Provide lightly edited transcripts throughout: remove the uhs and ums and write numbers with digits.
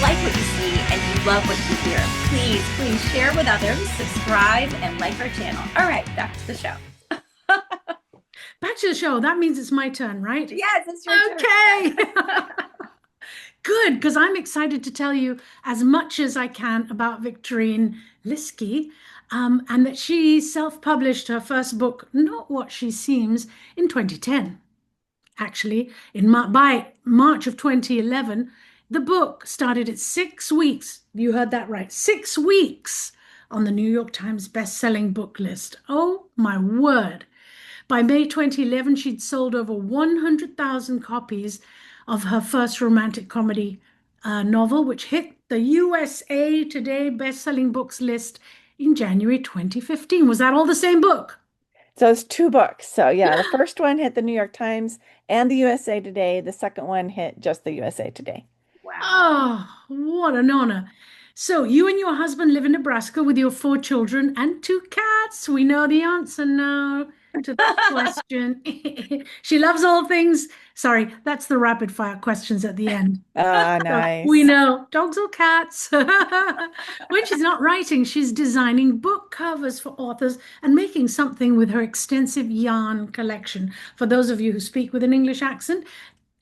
like what you see and you love what you hear, please share with others, subscribe, and like our channel. All right, back to the show. Back to the show. That means it's my turn, right? Yes, it's your turn. Okay. Good, because I'm excited to tell you as much as I can about Victorine Lieske, and that she self-published her first book, Not What She Seems, in 2010. Actually, by March of 2011, the book started at 6 weeks. You heard that right, 6 weeks on the New York Times best-selling book list. Oh my word. By May 2011, she'd sold over 100,000 copies of her first romantic comedy novel, which hit the USA Today best-selling books list in January 2015. Was that all the same book? So it's two books. So yeah, the first one hit the New York Times and the USA Today. The second one hit just the USA Today. Wow. Oh, what an honor. So you and your husband live in Nebraska with your 4 children and 2 cats. We know the answer now to that question. She loves all things. Sorry, that's the rapid fire questions at the end. Ah, So we nice. know dogs or cats. When she's not writing, she's designing book covers for authors and making something with her extensive yarn collection. For those of you who speak with an English accent,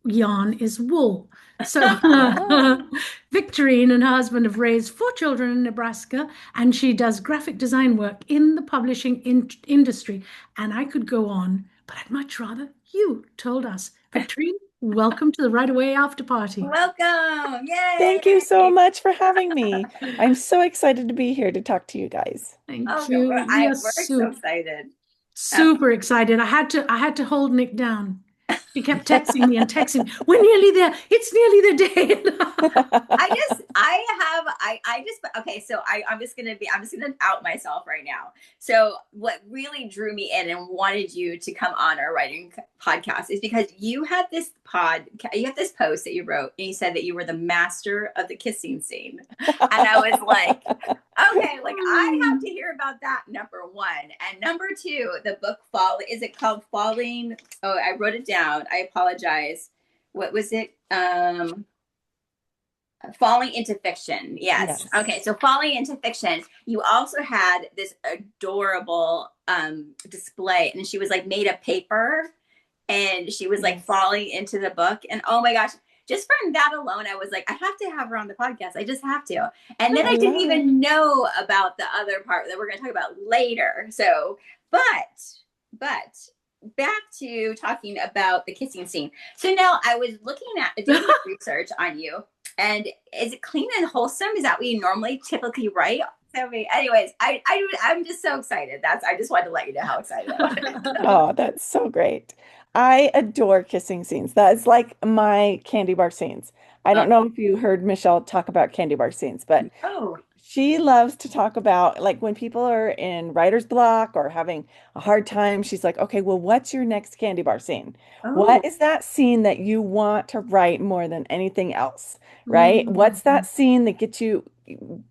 yarn is wool. So Oh. Victorine and her husband have raised 4 children in Nebraska, and she does graphic design work in the publishing industry. And I could go on, but I'd much rather you told us. Victorine, welcome to the Right Away After Party. Welcome. Thank you so Yay. much for having me. I'm so excited to be here to talk to you guys. Thank Oh, you. We are we're so super, excited. super excited. I had to hold Nick down. He kept texting me and texting me. We're nearly there. It's nearly the day. Okay, so I'm just gonna out myself right now. So what really drew me in and wanted you to come on our writing podcast is because you have this post that you wrote and you said that you were the master of the kissing scene. And I was like, okay, like I have to hear about that, number one. And number two, the book is it called Falling? Oh, I wrote it down. I apologize. What was it? Falling into Fiction. Yes. Yes. Okay. So Falling into Fiction. You also had this adorable display, and she was like made of paper, and she was like falling into the book. And oh my gosh, just from that alone, I was like, I have to have her on the podcast. I just have to. And then I didn't even know about the other part that we're going to talk about later. So, but back to talking about the kissing scene. So now I was looking at doing research on you. And is it clean and wholesome? Is that what you normally typically write? So, anyways, I'm just so excited. I just wanted to let you know how excited I am. Oh, that's so great. I adore kissing scenes. That's like my candy bar scenes. I don't know if you heard Michelle talk about candy bar scenes, but Oh, she loves to talk about like when people are in writer's block or having a hard time, she's like, okay, well, what's your next candy bar scene? oh, What is that scene that you want to write more than anything else? Right? What's Mm. that scene that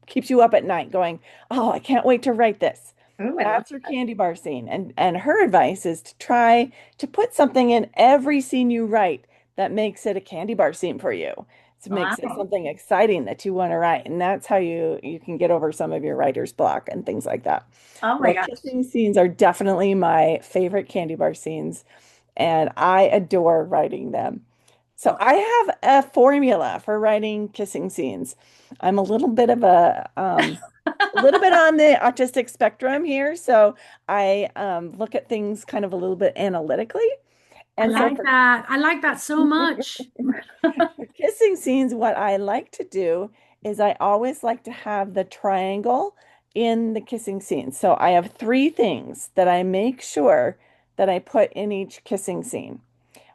keeps you up at night going, oh, I can't wait to write this. oh, I love That's her candy bar scene. And her advice is to try to put something in every scene you write that makes it a candy bar scene for you. To makes it wow. something exciting that you want to write. And that's how you can get over some of your writer's block and things like that. Oh my Well, gosh. kissing scenes are definitely my favorite candy bar scenes, and I adore writing them. So Oh, I have a formula for writing kissing scenes. I'm a little bit on the autistic spectrum here, so I look at things kind of a little bit analytically. I And so like that. I like that so much. for kissing scenes, what I like to do is I always like to have the triangle in the kissing scene. So I have three things that I make sure that I put in each kissing scene.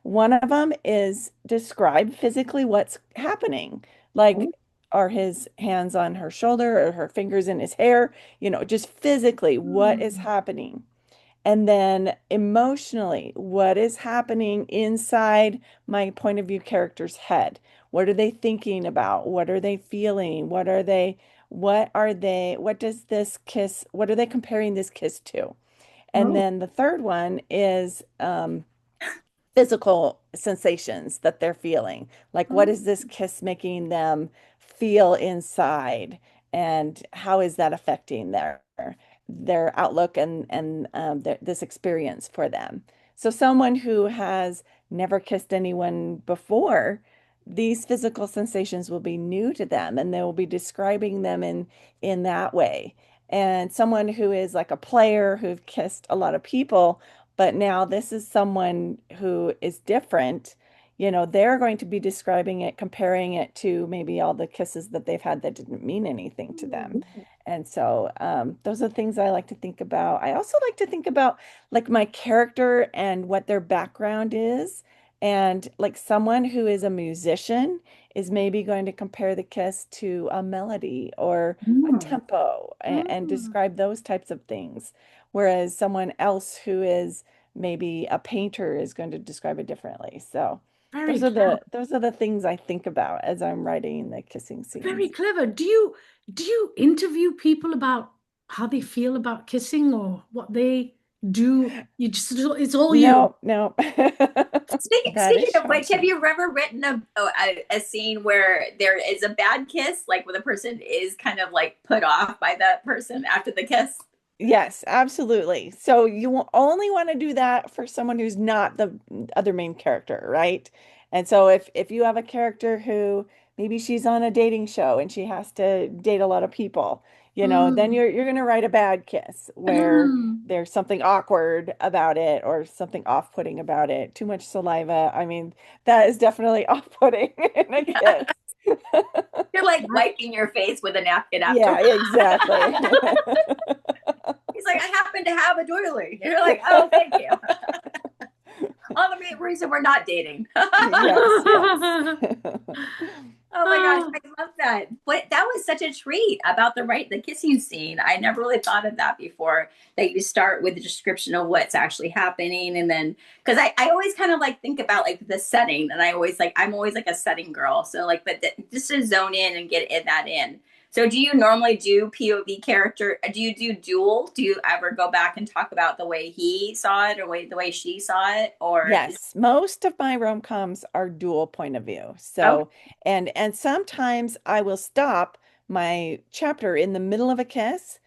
One of them is describe physically what's happening. Like, are his hands on her shoulder or her fingers in his hair? Just physically, what is Mm. happening? And then emotionally, what is happening inside my point of view character's head? What are they thinking about? What are they feeling? What are they comparing this kiss to? And oh, then the third one is physical sensations that they're feeling. Like, what oh, is this kiss making them feel inside, and how is that affecting their outlook and this experience for them. So someone who has never kissed anyone before, these physical sensations will be new to them, and they will be describing them in that way. And someone who is like a player who've kissed a lot of people, but now this is someone who is different, they're going to be describing it, comparing it to maybe all the kisses that they've had that didn't mean anything to them. And so those are things I like to think about. I also like to think about like my character and what their background is. And like someone who is a musician is maybe going to compare the kiss to a melody or a tempo and describe those types of things. Whereas someone else who is maybe a painter is going to describe it differently. So Very those clever. are the things I think about as I'm writing the kissing Very scenes. clever. Do you interview people about how they feel about kissing or what they do? You just it's all you. No. That Speaking is of which, have shocking. you ever written a scene where there is a bad kiss, like where the person is kind of like put off by that person after the kiss? Yes, absolutely. So you will only want to do that for someone who's not the other main character, right? And so if you have a character who maybe she's on a dating show and she has to date a lot of people, then Mm. you're going to write a bad kiss where Mm. there's something awkward about it or something off-putting about it. Too much saliva. I mean, that is definitely off-putting in a kiss. You're like wiping your face with a napkin Yeah, afterwards. exactly. He's like, I happen to have a doily. You're like, oh, thank you. All the main reason we're not dating. Yes, yes. Oh my gosh, I love that. But that was such a treat about the kissing scene. I never really thought of that before. That you start with the description of what's actually happening, and then because I always kind of like think about like the setting, and I'm always like a setting girl. So like, but just to zone in and get that in. So do you normally do POV character? Do you do dual? Do you ever go back and talk about the way he saw it or the way she saw it? Or Yes, most of my rom-coms are dual point of view. okay. So, and sometimes I will stop my chapter in the middle of a kiss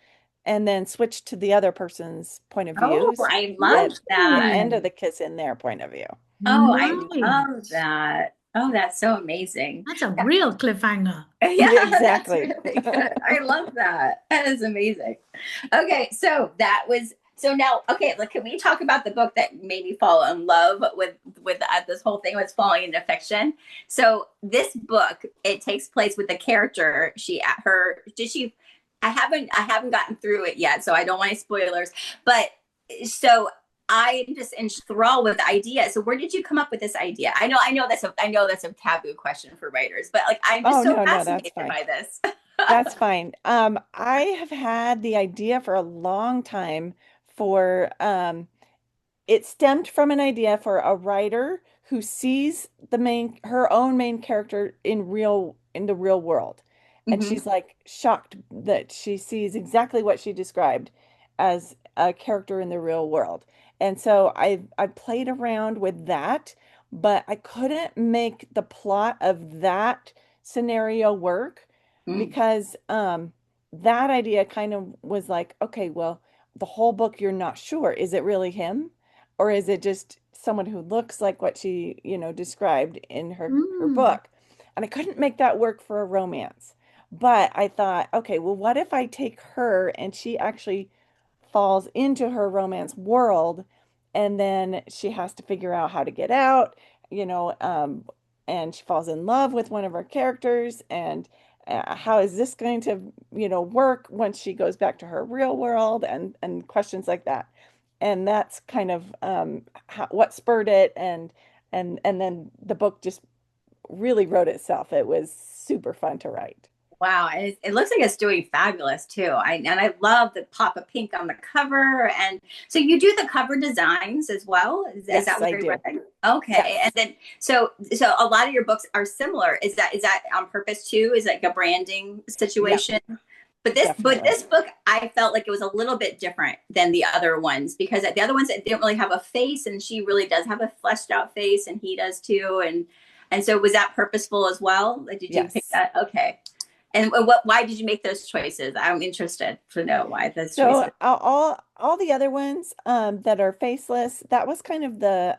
and then switch to the other person's point of Oh, view so I you love get the that. end of the kiss in their point of view. Oh, I love Nice. that. Oh, that's so amazing. That's a real cliffhanger. Yeah, Yeah, that's exactly. really good. I love that. That is amazing. Okay, so now, okay, look, can we talk about the book that made me fall in love with this whole thing was falling into fiction? So this book, it takes place with the character. I haven't gotten through it yet, so I don't want any spoilers. But so I'm just enthralled with the idea. So where did you come up with this idea? I know that's a taboo question for writers, but like I'm just Oh, so no, that's fascinated fine. by this. That's fine. I have had the idea for a long time for it stemmed from an idea for a writer who sees her own main character in the real world. And Hmm. she's like shocked that she sees exactly what she described as a character in the real world. And so I played around with that, but I couldn't make the plot of that scenario work Mm. because that idea kind of was like, okay, well, the whole book you're not sure. Is it really him? Or is it just someone who looks like what she, described in her Mm. book? And I couldn't make that work for a romance. But I thought, okay, well, what if I take her and she actually falls into her romance world and then she has to figure out how to get out, you know, um, and she falls in love with one of our characters and how is this going to, work once she goes back to her real world and questions like that. And that's kind of what spurred it and then the book just really wrote itself. It was super fun to write. Wow, and it looks like it's doing fabulous too. I love the pop of pink on the cover, and so you do the cover designs as well. Is that Yes, what I I do. read? Okay, Yes, and then so a lot of your books are similar. Is that on purpose too? Is it like a branding yeah, situation? But this definitely. book, I felt like it was a little bit different than the other ones because the other ones it didn't really have a face, and she really does have a fleshed out face, and he does too. And so was that purposeful as well? Like, did you pick Yes. that? Okay. And why did you make those choices? I'm interested to know why those So choices. all the other ones that are faceless, that was kind of the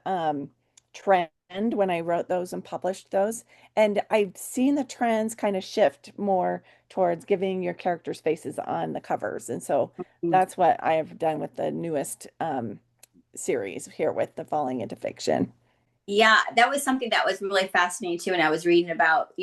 trend when I wrote those and published those. And I've seen the trends kind of shift more towards giving your characters faces on the covers. And so that's what I have done with the newest series here with the Falling into Fiction. Yeah, that was something that was really fascinating too. And I was reading about,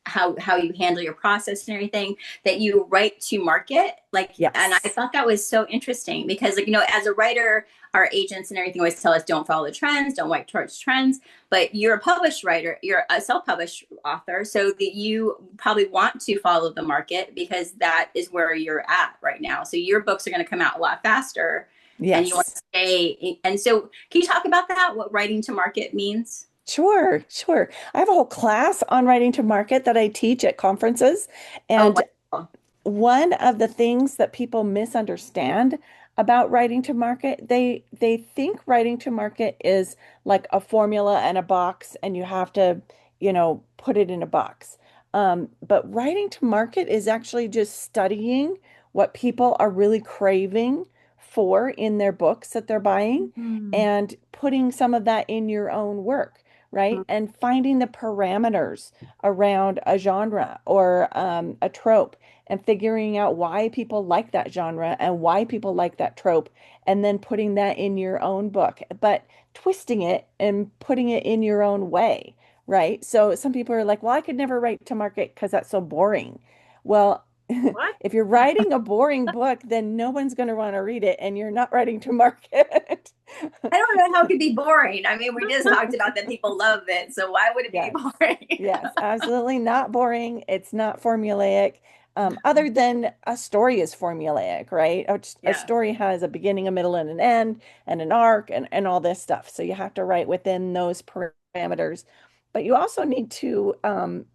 how you handle your process and everything that you write to market. Like, and I Yes. thought that was so interesting because, like, as a writer, our agents and everything always tell us don't follow the trends, don't work towards trends. But you're a published writer, you're a self-published author, so that you probably want to follow the market because that is where you're at right now. So your books are going to come out a lot faster and you want to Yes. stay. And so, can you talk about that? What writing to market means? Sure, sure. I have a whole class on writing to market that I teach at conferences. Oh, And wow. one of the things that people misunderstand about writing to market, they think writing to market is like a formula and a box, and you have to, put it in a box. But writing to market is actually just studying what people are really craving for in their books that they're buying Mm. and putting some of that in your own work, right? And finding the parameters around a genre or a trope and figuring out why people like that genre and why people like that trope, and then putting that in your own book, but twisting it and putting it in your own way, right? So some people are like, well, I could never write to market because that's so boring. Well, What? if you're writing a boring book, then no one's going to want to read it and you're not writing to market. I don't know how it could be boring. I mean, we just talked about that people love it, so why would it be Yes. boring? Yes, absolutely not boring. It's not formulaic. Other than a story is formulaic, right? A Yeah. story has a beginning, a middle, and an end, and an arc, and all this stuff. So you have to write within those parameters. But you also need to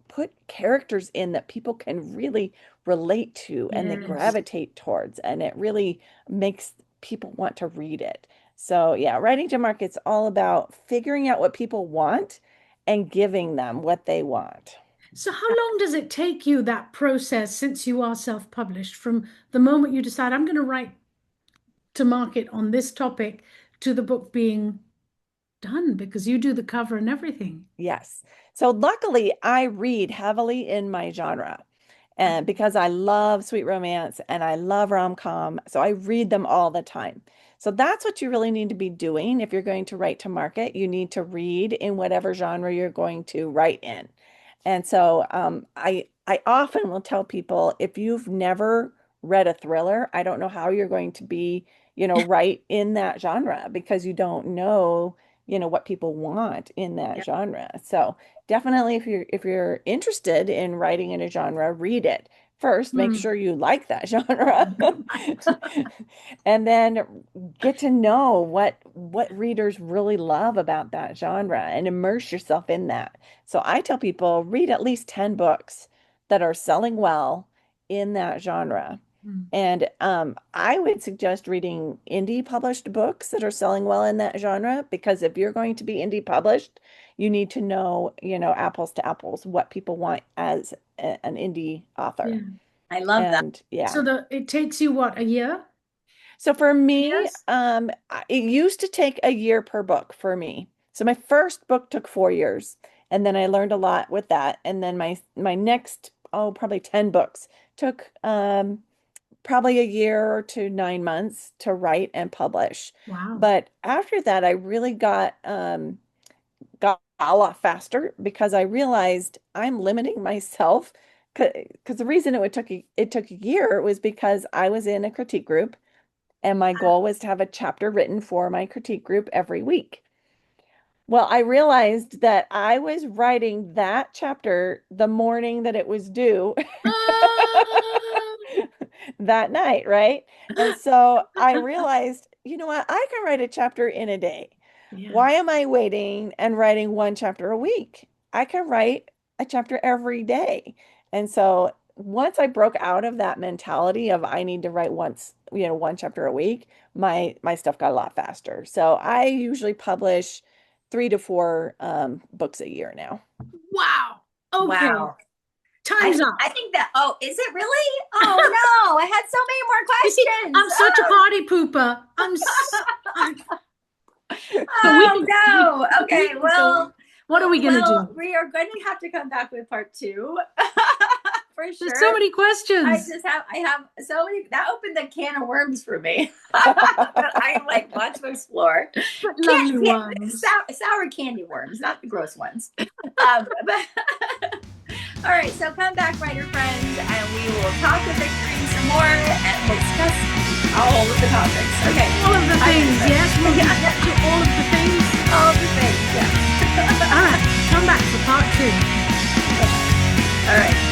put characters in that people can really relate to and they Yes. gravitate towards, and it really makes people want to read it. So yeah, writing to market's all about figuring out what people want and giving them what they want. So how long does it take you, that process, since you are self-published, from the moment you decide I'm going to write to market on this topic to the book being done? Because you do the cover and everything. Yes. So luckily, I read heavily in my genre. And because I love sweet romance and I love rom-com, so I read them all the time. So that's what you really need to be doing if you're going to write to market. You need to read in whatever genre you're going to write in. And so I often will tell people if you've never read a thriller, I don't know how you're going to be, right in that genre because you don't know, what people want in that Yeah. genre. So definitely if you're interested in writing in a genre, read it. First, make Hmm. sure you like that genre. And then get to know what readers really love about that genre and immerse yourself in that. So I tell people read at least 10 books that are selling well in that genre. Hmm. And I would suggest reading indie published books that are selling well in that genre because if you're going to be indie published, you need to know, apples to apples, what people want as an indie author. Yeah. I love that. And yeah. So it takes you what, a year? So for me, Yes. it used to take a year per book for me. So my first book took 4 years, and then I learned a lot with that. And then my next, probably 10 books took probably a year to 9 months to write and publish. Wow. But after that, I really got a lot faster because I realized I'm limiting myself. Because the reason it took a year was because I was in a critique group and my goal was to have a chapter written for my critique group every week. Well, I realized that I was writing that chapter the morning that it was due that night, right? And so I realized, you know what? I can write a chapter in a day. Yeah. Why am I waiting and writing one chapter a week? I can write a chapter every day. And so once I broke out of that mentality of I need to write one chapter a week, my stuff got a lot faster. So I usually publish 3 to 4 books a year now. Wow. Okay. Wow. Time's up. I think that, oh, is it really? Oh no, I had so many more You see, questions. I'm such a party pooper. Oh no. Okay, well, what are we going to do? We are going to have to come back with part 2. For sure. There's so many questions. I have so many. That opened a can of worms for me. I like want to explore. Lovely worms. Sour candy worms, not the gross ones. All right, so come back, writer friends, and we will talk with Victorine some more, and we'll discuss all of the topics. Okay. All of the things, yes. We'll get to all of the things. All of the things, yes. All right, come back for part 2. All right.